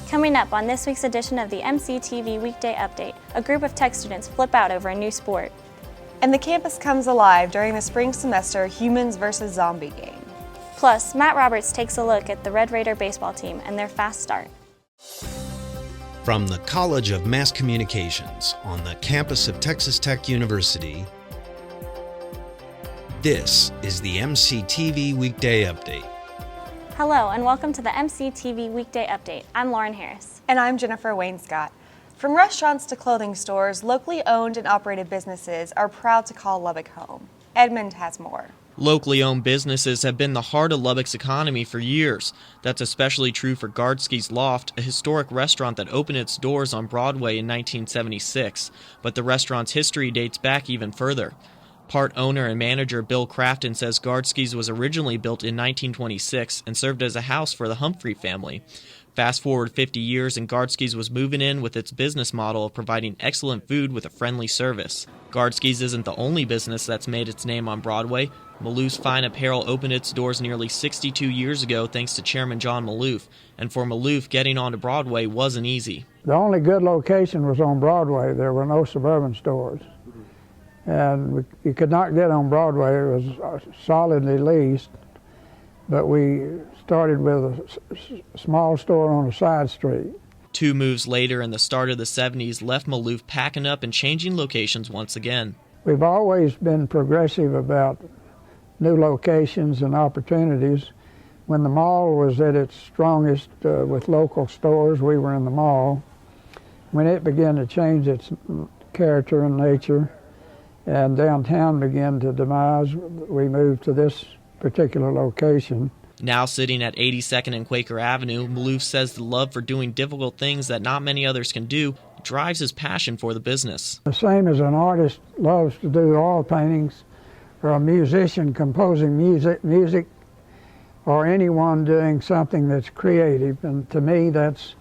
Coming up on this week's edition of the MCTV Weekday Update, a group of tech students flip out over a new sport. And the campus comes alive during the spring semester Humans vs. Zombie game. Plus, Matt Roberts takes a look at the Red Raider baseball team and their fast start. From the College of Mass Communications on the campus of Texas Tech University, this is the MCTV Weekday Update. Hello and welcome to the MCTV Weekday Update. I'm Lauren Harris. And I'm Jennifer Wainscott. From restaurants to clothing stores, locally owned and operated businesses are proud to call Lubbock home. Edmond has more. Locally owned businesses have been the heart of Lubbock's economy for years. That's especially true for Gardski's Loft, a historic restaurant that opened its doors on Broadway in 1976. But the restaurant's history dates back even further. Part owner and manager Bill Crafton says Gardski's was originally built in 1926 and served as a house for the Humphrey family. Fast forward 50 years and Gardski's was moving in with its business model of providing excellent food with a friendly service. Gardski's isn't the only business that's made its name on Broadway. Malouf's Fine Apparel opened its doors nearly 62 years ago thanks to Chairman John Malouf, and for Malouf, getting onto Broadway wasn't easy. The only good location was on Broadway. There were no suburban stores. And you could not get on Broadway. It was solidly leased, but we started with a small store on a side street. 2 moves later in the start of the 70s left Malouf packing up and changing locations once again. We've always been progressive about new locations and opportunities. When the mall was at its strongest with local stores, we were in the mall. When it began to change its character and nature, and downtown began to demise, we moved to this particular location. Now sitting at 82nd and Quaker Avenue, Malouf says the love for doing difficult things that not many others can do drives his passion for the business. The same as an artist loves to do oil paintings, or a musician composing music, or anyone doing something that's creative. And to me, that's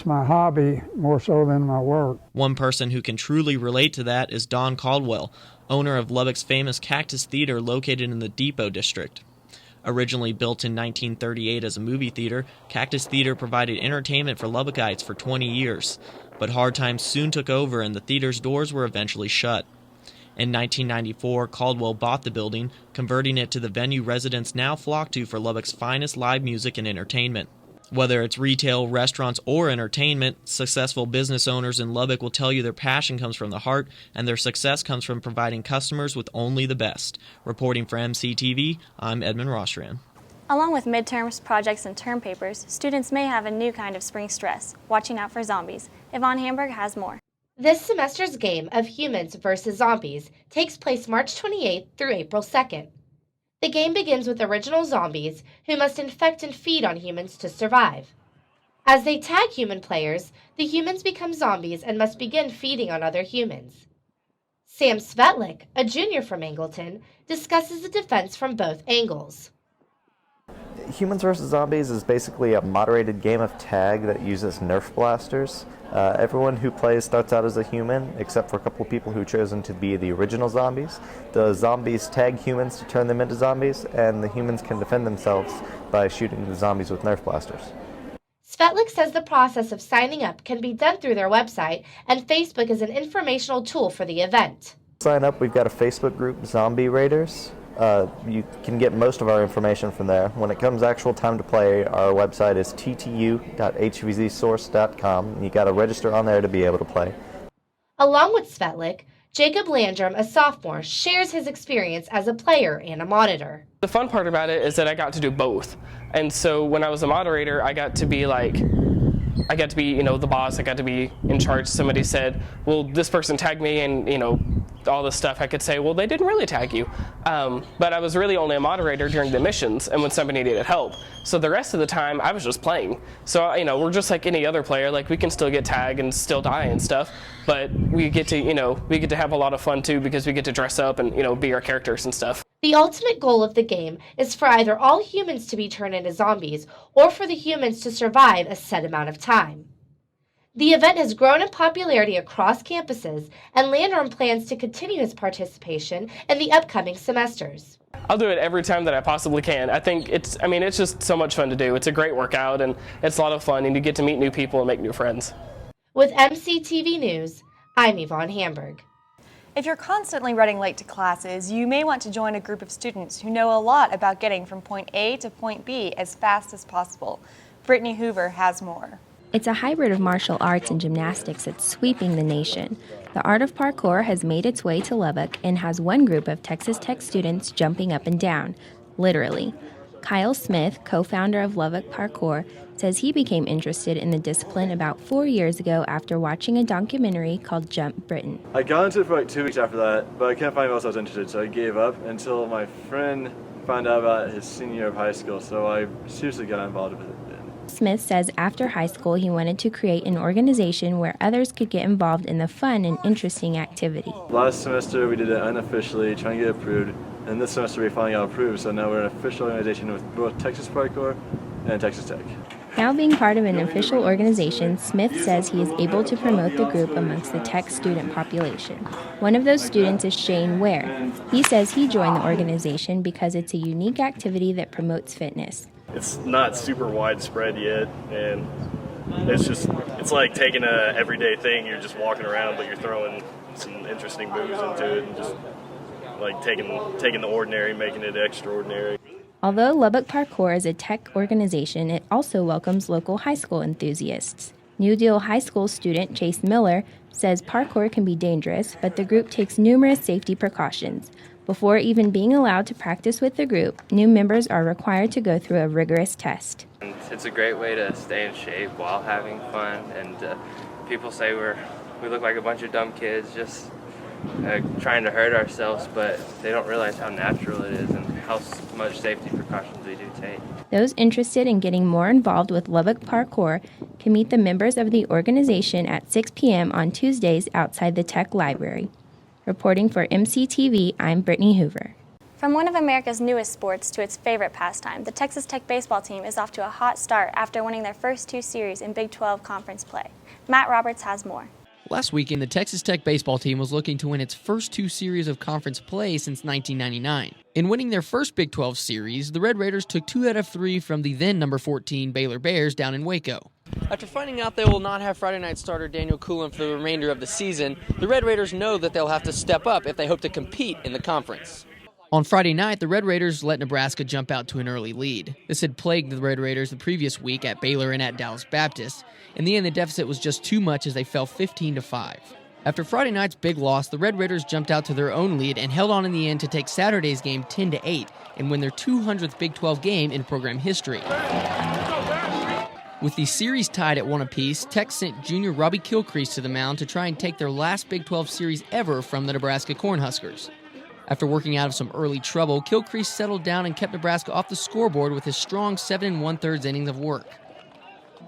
my hobby more so than my work. One person who can truly relate to that is Don Caldwell, owner of Lubbock's famous Cactus Theater located in the Depot District. Originally built in 1938 as a movie theater, Cactus Theater provided entertainment for Lubbockites for 20 years. But hard times soon took over and the theater's doors were eventually shut. In 1994, Caldwell bought the building, converting it to the venue residents now flock to for Lubbock's finest live music and entertainment. Whether it's retail, restaurants, or entertainment, successful business owners in Lubbock will tell you their passion comes from the heart and their success comes from providing customers with only the best. Reporting for MCTV, I'm Edmund Rostran. Along with midterms, projects, and term papers, students may have a new kind of spring stress, watching out for zombies. Yvonne Hamburg has more. This semester's game of Humans vs. Zombies takes place March 28th through April 2nd. The game begins with original zombies who must infect and feed on humans to survive. As they tag human players, the humans become zombies and must begin feeding on other humans. Sam Svetlik, a junior from Angleton, discusses the defense from both angles. Humans vs. Zombies is basically a moderated game of tag that uses Nerf blasters. Everyone who plays starts out as a human, except for a couple of people who've chosen to be the original zombies. The zombies tag humans to turn them into zombies, and the humans can defend themselves by shooting the zombies with Nerf blasters. Svetlik says the process of signing up can be done through their website, and Facebook is an informational tool for the event. Sign up, we've got a Facebook group, Zombie Raiders. You can get most of our information from there. When it comes actual time to play, our website is ttu.hvzsource.com. You got to register on there to be able to play. Along with Svetlik, Jacob Landrum, a sophomore, shares his experience as a player and a monitor. The fun part about it is that I got to do both. And so when I was a moderator, I got to be the boss. I got to be in charge. Somebody said, well, this person tagged me, and, all this stuff. I could say, well, they didn't really tag you. But I was really only a moderator during the missions and when somebody needed help. So the rest of the time, I was just playing. So, we're just like any other player. Like, we can still get tagged and still die and stuff. But we get to have a lot of fun, too, because we get to dress up and, be our characters and stuff. The ultimate goal of the game is for either all humans to be turned into zombies or for the humans to survive a set amount of time. The event has grown in popularity across campuses, and Landrum plans to continue his participation in the upcoming semesters. I'll do it every time that I possibly can. I think it's just so much fun to do. It's a great workout, and it's a lot of fun, and you get to meet new people and make new friends. With MCTV News, I'm Yvonne Hamburg. If you're constantly running late to classes, you may want to join a group of students who know a lot about getting from point A to point B as fast as possible. Brittany Hoover has more. It's a hybrid of martial arts and gymnastics that's sweeping the nation. The art of parkour has made its way to Lubbock and has one group of Texas Tech students jumping up and down, literally. Kyle Smith, co-founder of Lubbock Parkour, says he became interested in the discipline about 4 years ago after watching a documentary called Jump Britain. I got into it for like 2 weeks after that, but I can't find what else I was interested, so I gave up until my friend found out about his senior year of high school, so I seriously got involved with it. Smith says after high school he wanted to create an organization where others could get involved in the fun and interesting activity. Last semester we did it unofficially, trying to get approved, and this semester we finally got approved, so now we're an official organization with both Texas Parkour and Texas Tech. Now being part of an official organization, Smith says he is able to promote the group amongst the Tech student population. One of those students is Shane Ware. He says he joined the organization because it's a unique activity that promotes fitness. It's not super widespread yet, and it's like taking a everyday thing. You're just walking around, but you're throwing some interesting moves into it, and just like taking the ordinary, making it extraordinary. Although Lubbock Parkour is a tech organization, it also welcomes local high school enthusiasts. New Deal High School student Chase Miller says parkour can be dangerous, but the group takes numerous safety precautions. Before even being allowed to practice with the group, new members are required to go through a rigorous test. It's a great way to stay in shape while having fun, and people say we look like a bunch of dumb kids just trying to hurt ourselves, but they don't realize how natural it is and how much safety precautions we do take. Those interested in getting more involved with Lubbock Parkour can meet the members of the organization at 6 p.m. on Tuesdays outside the Tech Library. Reporting for MCTV, I'm Brittany Hoover. From one of America's newest sports to its favorite pastime, the Texas Tech baseball team is off to a hot start after winning their first 2 series in Big 12 conference play. Matt Roberts has more. Last weekend, the Texas Tech baseball team was looking to win its first 2 series of conference play since 1999. In winning their first Big 12 series, the Red Raiders took 2 out of 3 from the then number 14 Baylor Bears down in Waco. After finding out they will not have Friday night starter Daniel Coolin for the remainder of the season, the Red Raiders know that they'll have to step up if they hope to compete in the conference. On Friday night, the Red Raiders let Nebraska jump out to an early lead. This had plagued the Red Raiders the previous week at Baylor and at Dallas Baptist. In the end, the deficit was just too much as they fell 15-5. After Friday night's big loss, the Red Raiders jumped out to their own lead and held on in the end to take Saturday's game 10-8 and win their 200th Big 12 game in program history. With the series tied at 1 apiece, Tech sent junior Robbie Kilcrease to the mound to try and take their last Big 12 series ever from the Nebraska Cornhuskers. After working out of some early trouble, Kilcrease settled down and kept Nebraska off the scoreboard with his strong 7 1/3 innings of work.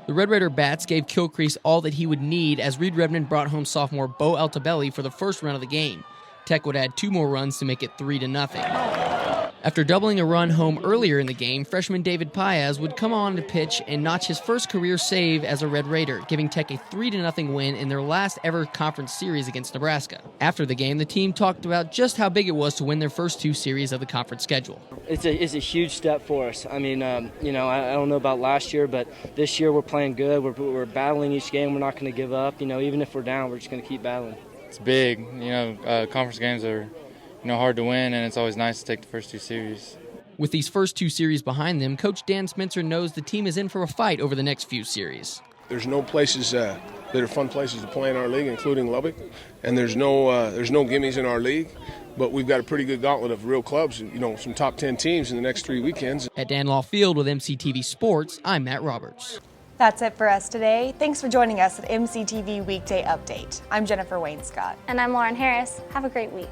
The Red Raider bats gave Kilcrease all that he would need as Reed Redmond brought home sophomore Bo Altabelli for the first run of the game. Tech would add 2 more runs to make it 3-0. After doubling a run home earlier in the game, freshman David Paez would come on to pitch and notch his first career save as a Red Raider, giving Tech a 3-0 win in their last ever conference series against Nebraska. After the game, the team talked about just how big it was to win their first 2 series of the conference schedule. It's a huge step for us. I mean, I don't know about last year, but this year we're playing good. We're battling each game. We're not going to give up. Even if we're down, we're just going to keep battling. It's big. Conference games are hard to win, and it's always nice to take the first 2 series. With these first 2 series behind them, Coach Dan Spencer knows the team is in for a fight over the next few series. There's no places that are fun places to play in our league, including Lubbock, and there's no gimmies in our league. But we've got a pretty good gauntlet of real clubs, some top 10 teams in the next 3 weekends. At Danlaw Field with MCTV Sports, I'm Matt Roberts. That's it for us today. Thanks for joining us at MCTV Weekday Update. I'm Jennifer Wainscott. And I'm Lauren Harris. Have a great week.